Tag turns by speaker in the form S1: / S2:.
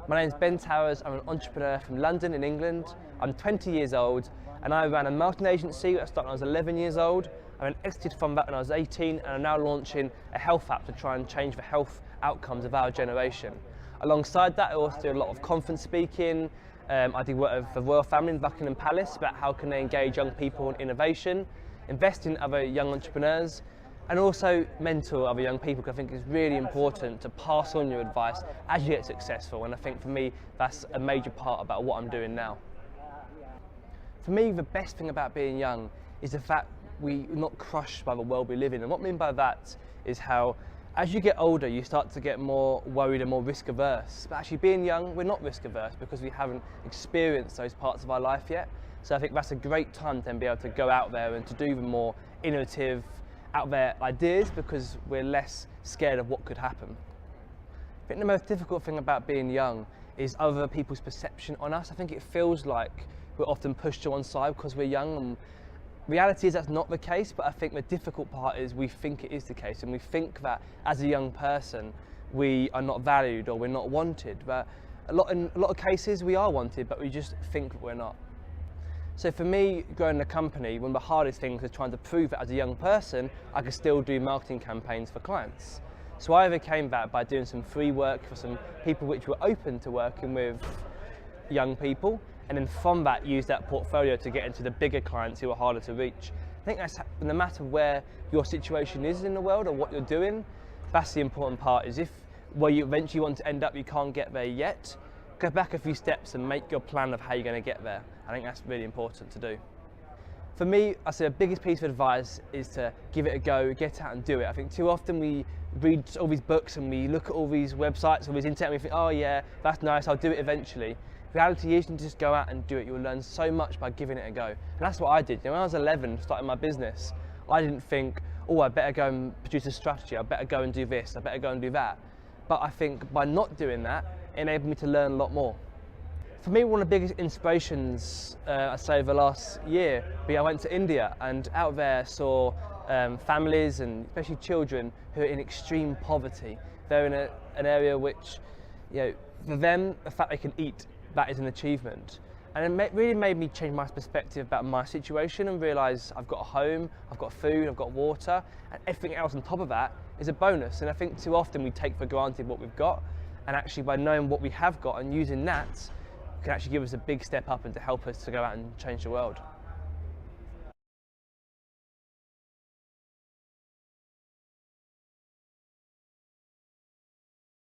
S1: My name is Ben Towers. I'm an entrepreneur from London in England. I'm 20 years old and I ran a marketing agency that started when I was 11 years old. I went exited from that when I was 18 and I'm now launching a health app to try and change the health outcomes of our generation. Alongside that, I also do a lot of conference speaking. I do work with the royal family in Buckingham Palace about how can they engage young people in innovation, invest in other young entrepreneurs, and also mentor other young people, because I think it's really important to pass on your advice as you get successful, and I think for me that's a major part about what I'm doing now. For me, the best thing about being young is the fact we're not crushed by the world we live in, and what I mean by that is how as you get older you start to get more worried and more risk averse, but actually being young we're not risk averse because we haven't experienced those parts of our life yet. So I think that's a great time to then be able to go out there and to do the more innovative, out there ideas, because we're less scared of what could happen. I think the most difficult thing about being young is other people's perception on us. I think it feels like we're often pushed to one side because we're young, and reality is that's not the case, but I think the difficult part is we think it is the case, and we think that as a young person we are not valued or we're not wanted, but in a lot of cases we are wanted, but we just think that we're not. So for me, growing a company, one of the hardest things was trying to prove that as a young person, I could still do marketing campaigns for clients. So I overcame that by doing some free work for some people which were open to working with young people, and then from that, use that portfolio to get into the bigger clients who are harder to reach. I think that's, no matter where your situation is in the world or what you're doing, that's the important part, is if where you eventually want to end up, you can't get there yet, go back a few steps and make your plan of how you're going to get there. I think that's really important to do. For me, I say the biggest piece of advice is to give it a go, get out and do it. I think too often we read all these books and we look at all these websites, all these internet, and we think, oh yeah, that's nice, I'll do it eventually. The reality is you need to just go out and do it. You'll learn so much by giving it a go. And that's what I did. You know, when I was 11, starting my business, I didn't think, oh, I better go and produce a strategy, I better go and do this, I better go and do that. But I think by not doing that, it enabled me to learn a lot more. For me, one of the biggest inspirations, I'd say, over the last year, I went to India, and out there saw families and especially children who are in extreme poverty. They're in an area which, you know, for them, the fact they can eat, that is an achievement. And it really made me change my perspective about my situation and realise I've got a home, I've got food, I've got water, and everything else on top of that is a bonus. And I think too often we take for granted what we've got, and actually by knowing what we have got and using that can actually give us a big step up and to help us to go out and change the world.